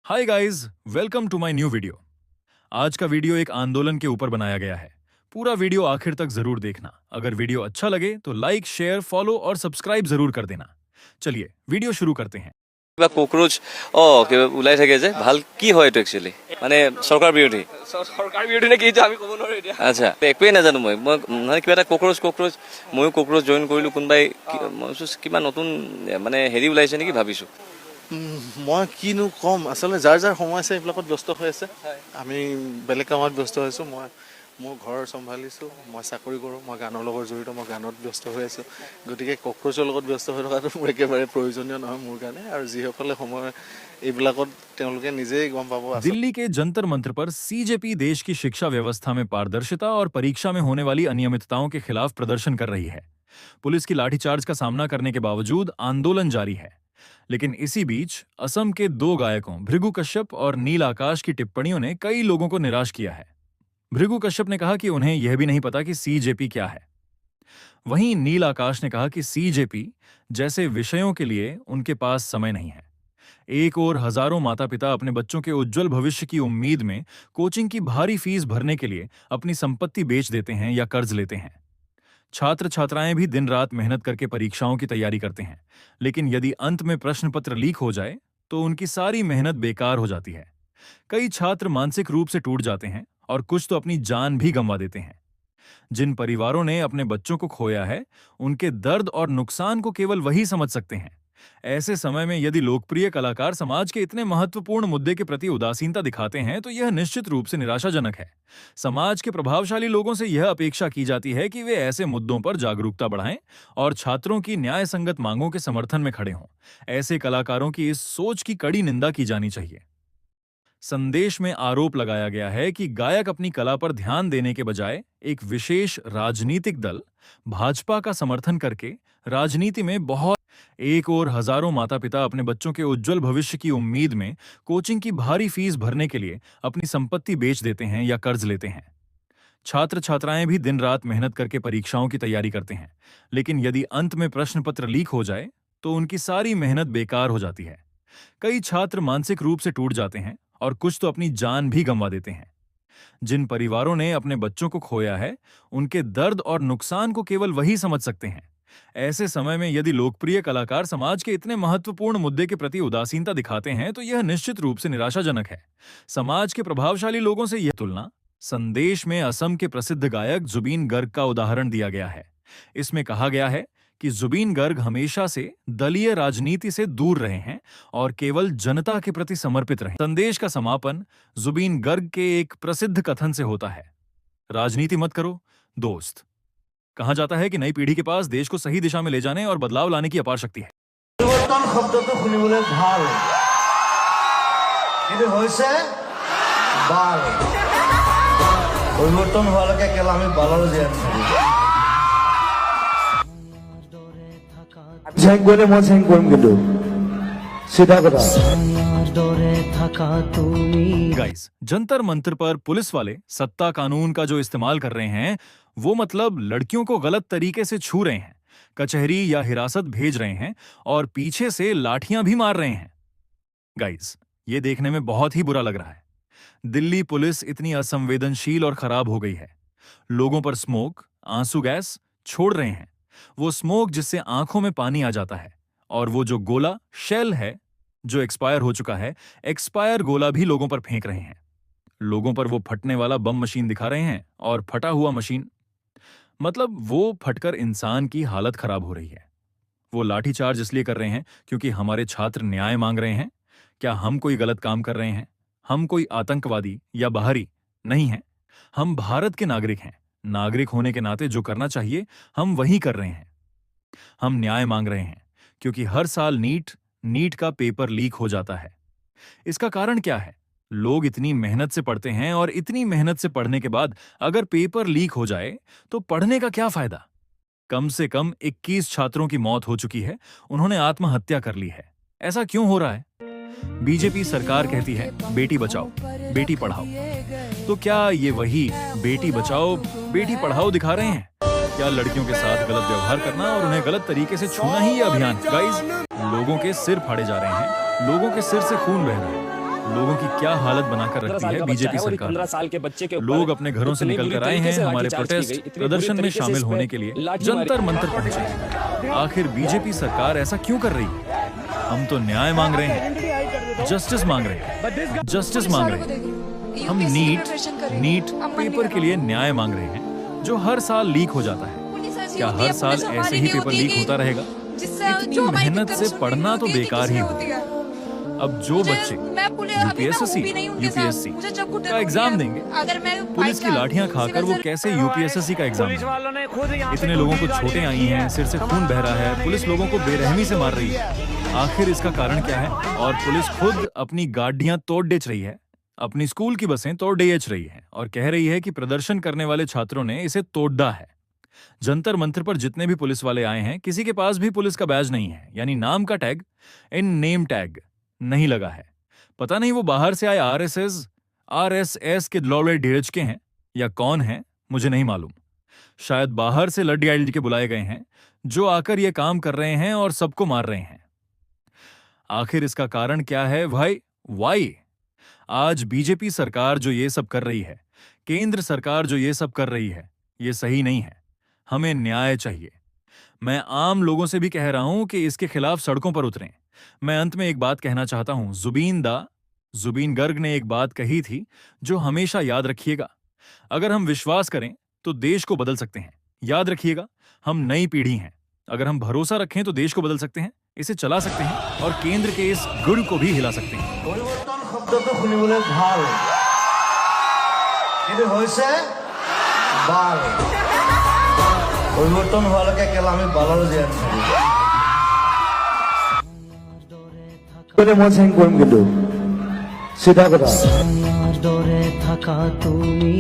Hi guys, welcome to my new video. आज का video एक आंदोलन के ऊपर बनाया गया है। पूरा वीडियो आखिर तक जरूर देखना। अगर वीडियो अच्छा लगे तो लाइक, शेयर, फॉलो और सब्सक्राइब जरूर कर देना। चलिए वीडियो शुरू करते हैं। কিবা কোকৰোচ কিবা ওলাই থাকে যে ভাল কি হয় এইটো একচুৱেলি মানে চৰকাৰ বিৰোধী নে কি আমি ক'ব নোৱাৰো এতিয়া। আচ্ছা, একোৱেই নাজানো মই মানে কিবা এটা কোকৰোচ ময়ো কোকৰোচ জইন কৰিলোঁ। কোনোবাই কিবা নতুন মানে হেৰি ওলাইছে নেকি ভাবিছোঁ। মই কিনো কম, আচলতে যাৰ যাৰ সময় আছে এইবিলাকত ব্যস্ত হৈ আছে। আমি বেলেগ কামত ব্যস্ত হৈছোঁ। মই মোৰ ঘৰ চম্ভালিছোঁ, মই চাকৰি কৰোঁ, মই গানৰ লগত জড়িত, মই গানত ব্যস্ত হৈ আছোঁ। গতিকে কক্ৰচৰ লগত ব্যস্ত হৈ থকাটো মোৰ একেবাৰে প্ৰয়োজনীয় নহয় মোৰ কাৰণে। আৰু যিসকলে সময় এইবিলাকত তেওঁলোকে নিজেই গম পাব। दिल्ली के जंतर मंत्र पर सीजेपी देश की शिक्षा व्यवस्था में पारदर्शिता और परीक्षा में होने वाली अनियमितताओं के खिलाफ प्रदर्शन कर रही है। पुलिस की लाठीचार्ज का सामना करने के बावजूद आंदोलन जारी है। लेकिन इसी बीच असम के दो गायकों भृगु कश्यप और नील आकाश की टिप्पणियों ने कई लोगों को निराश किया है। भृगु कश्यप ने कहा कि उन्हें यह भी नहीं पता कि सीजेपी क्या है। वहीं नील आकाश ने कहा कि सीजेपी जैसे विषयों के लिए उनके पास समय नहीं है। एक और हजारों माता पिता अपने बच्चों के उज्जवल भविष्य की उम्मीद में कोचिंग की भारी फीस भरने के लिए अपनी संपत्ति बेच देते हैं या कर्ज लेते हैं। छात्र छात्राएं भी दिन रात मेहनत करके परीक्षाओं की तैयारी करते हैं, लेकिन यदि अंत में प्रश्न पत्र लीक हो जाए तो उनकी सारी मेहनत बेकार हो जाती है। कई छात्र मानसिक रूप से टूट जाते हैं और कुछ तो अपनी जान भी गंवा देते हैं। जिन परिवारों ने अपने बच्चों को खोया है, उनके दर्द और नुकसान को केवल वही समझ सकते हैं। ऐसे समय में यदि लोकप्रिय कलाकार समाज के इतने महत्वपूर्ण मुद्दे के प्रति उदासीनता दिखाते हैं तो यह निश्चित रूप से निराशाजनक है। समाज के प्रभावशाली लोगों से यह अपेक्षा की जाती है कि वे ऐसे मुद्दों पर जागरूकता बढ़ाएं और छात्रों की न्याय संगत मांगों के समर्थन में खड़े हों। ऐसे कलाकारों की इस सोच की कड़ी निंदा की जानी चाहिए। संदेश में आरोप लगाया गया है कि गायक अपनी कला पर ध्यान देने के बजाय एक विशेष राजनीतिक दल भाजपा का समर्थन करके राजनीति में बहुत एक और हजारों माता पिता अपने बच्चों के उज्जवल भविष्य की उम्मीद में कोचिंग की भारी फीस भरने के लिए अपनी संपत्ति बेच देते हैं या कर्ज लेते हैं। छात्र छात्राएं भी दिन रात मेहनत करके परीक्षाओं की तैयारी करते हैं, लेकिन यदि अंत में प्रश्न पत्र लीक हो जाए तो उनकी सारी मेहनत बेकार हो जाती है। कई छात्र मानसिक रूप से टूट जाते हैं और कुछ तो अपनी जान भी गंवा देते हैं। जिन परिवारों ने अपने बच्चों को खोया है, उनके दर्द और नुकसान को केवल वही समझ सकते हैं। ऐसे समय में यदि लोकप्रिय कलाकार समाज के इतने महत्वपूर्ण मुद्दे के प्रति उदासीनता दिखाते हैं तो यह निश्चित रूप से निराशाजनक है। समाज के प्रभावशाली लोगों से यह तुलना संदेश में असम के प्रसिद्ध गायक जुबीन गर्ग का उदाहरण दिया गया है। इसमें कहा गया है कि जुबीन गर्ग हमेशा से दलीय राजनीति से दूर रहे हैं और केवल जनता के प्रति समर्पित रहे। संदेश का समापन जुबीन गर्ग के एक प्रसिद्ध कथन से होता है, राजनीति मत करो दोस्त। कहा जाता है कि नई पीढ़ी के पास देश को सही दिशा में ले जाने और बदलाव लाने की अपार शक्ति है। परिवर्तन शब्दটো শুনিবলৈ ভাল, কিন্তু হৈছে বাল। পৰিৱৰ্তন হোৱালৈকে কেৱল আমি বালৰ জীয়াই থাকিম। ঝেং কৰিলে মই ঝেং কৰিম, কিন্তু सीधा कथा। गाइस, जंतर मंतर पर पुलिस वाले सत्ता कानून का जो इस्तेमाल कर रहे हैं वो मतलब लड़कियों को गलत तरीके से छू रहे हैं, कचहरी या हिरासत भेज रहे हैं और पीछे से लाठियां भी मार रहे हैं। गाइस, ये देखने में बहुत ही बुरा लग रहा है। दिल्ली पुलिस इतनी असंवेदनशील और खराब हो गई है। लोगों पर स्मोक, आंसू गैस छोड़ रहे हैं। वो स्मोक जिससे आंखों में पानी आ जाता है, और वो जो गोला शेल है जो एक्सपायर हो चुका है, एक्सपायर गोला भी लोगों पर फेंक रहे हैं। लोगों पर वो फटने वाला बम मशीन दिखा रहे हैं और फटा हुआ मशीन, मतलब वो फटकर इंसान की हालत खराब हो रही है। वो लाठीचार्ज इसलिए कर रहे हैं क्योंकि हमारे छात्र न्याय मांग रहे हैं। क्या हम कोई गलत काम कर रहे हैं? हम कोई आतंकवादी या बाहरी नहीं हैं। हम भारत के नागरिक हैं। नागरिक होने के नाते जो करना चाहिए हम वही कर रहे हैं। हम न्याय मांग रहे हैं क्योंकि हर साल नीट का पेपर लीक हो जाता है। इसका कारण क्या है? लोग इतनी मेहनत से पढ़ते हैं और इतनी मेहनत से पढ़ने के बाद अगर पेपर लीक हो जाए तो पढ़ने का क्या फायदा? कम से कम 21 छात्रों की मौत हो चुकी है। उन्होंने आत्महत्या कर ली है। ऐसा क्यों हो रहा है? बीजेपी सरकार कहती है बेटी बचाओ बेटी पढ़ाओ, तो क्या ये वही बेटी बचाओ बेटी पढ़ाओ दिखा रहे हैं? क्या लड़कियों के साथ गलत व्यवहार करना और उन्हें गलत तरीके से छूना ही ये अभियान? गाइस, लोगों के सिर फाड़े जा रहे हैं, लोगों के सिर से खून बह रहा है। लोगों की क्या हालत बनाकर रखती है बीजेपी सरकार। 15 साल के बच्चे के लोग अपने घरों से निकलकर आए हैं हमारे प्रोटेस्ट प्रदर्शन में शामिल होने के लिए जंतर मंतर पहुंचे हैं। आखिर बीजेपी सरकार ऐसा क्यों कर रही है? हम तो न्याय मांग रहे हैं, जस्टिस मांग रहे हैं, जस्टिस मांग रहे हैं। हम नीट पेपर के लिए न्याय मांग रहे हैं जो हर साल लीक हो जाता है। क्या हर साल ऐसे ही पेपर लीक होता रहेगा? इतनी मेहनत से पढ़ना तो बेकार ही होगा। अब जो बच्चे यूपीएससी का एग्जाम देंगे, पुलिस की लाठियां खाकर वो कैसे यूपीएससी का एग्जाम देंगे? इतने लोगों को चोटें आई हैं, सिर से खून बह रहा है, पुलिस लोगों को बेरहमी से मार रही है। आखिर इसका कारण क्या है? और पुलिस खुद अपनी गाड़ियां तोड़ बेच रही है, अपनी स्कूल की बसें तोड़ बेच रही है और कह रही है कि प्रदर्शन करने वाले छात्रों ने इसे तोड़ा है। जंतर मंतर पर जितने भी पुलिस वाले आए हैं, किसी के पास भी पुलिस का बैज नहीं है, यानी नाम का टैग, इन नेम टैग नहीं लगा है। पता नहीं वो बाहर से आए आरएसएस के लौड़े ढीरज के हैं या कौन हैं, मुझे नहीं मालूम। शायद बाहर से लड्डी आइल के बुलाए गए हैं जो आकर ये काम कर रहे हैं और सबको मार रहे हैं। आखिर इसका कारण क्या है भाई? वाई आज बीजेपी सरकार जो ये सब कर रही है, केंद्र सरकार जो ये सब कर रही है, ये सही नहीं है। हमें न्याय चाहिए। मैं आम लोगों से भी कह रहा हूं कि इसके खिलाफ सड़कों पर उतरें। मैं अंत में एक बात कहना चाहता हूं। जुबीन गर्ग ने एक बात कही थी जो हमेशा याद रखिएगा। अगर हम विश्वास करें तो देश को बदल सकते हैं। याद रखिएगा, हम नई पीढ़ी हैं। अगर हम भरोसा रखें तो देश को बदल सकते हैं, इसे चला सकते हैं और केंद्र के इस गुड़ को भी हिला सकते हैं। পৰিৱৰ্তন শব্দটো শুনিবলৈ ভাল, কিন্তু হৈছে বাল। পৰিৱৰ্তন হোৱালৈকে কেলা আমি বালৰ জীয়াই নাথাকিম। মই চেঞ্জ কৰিম কিন্তু চিধা কথা। দৰে থাকা তুমি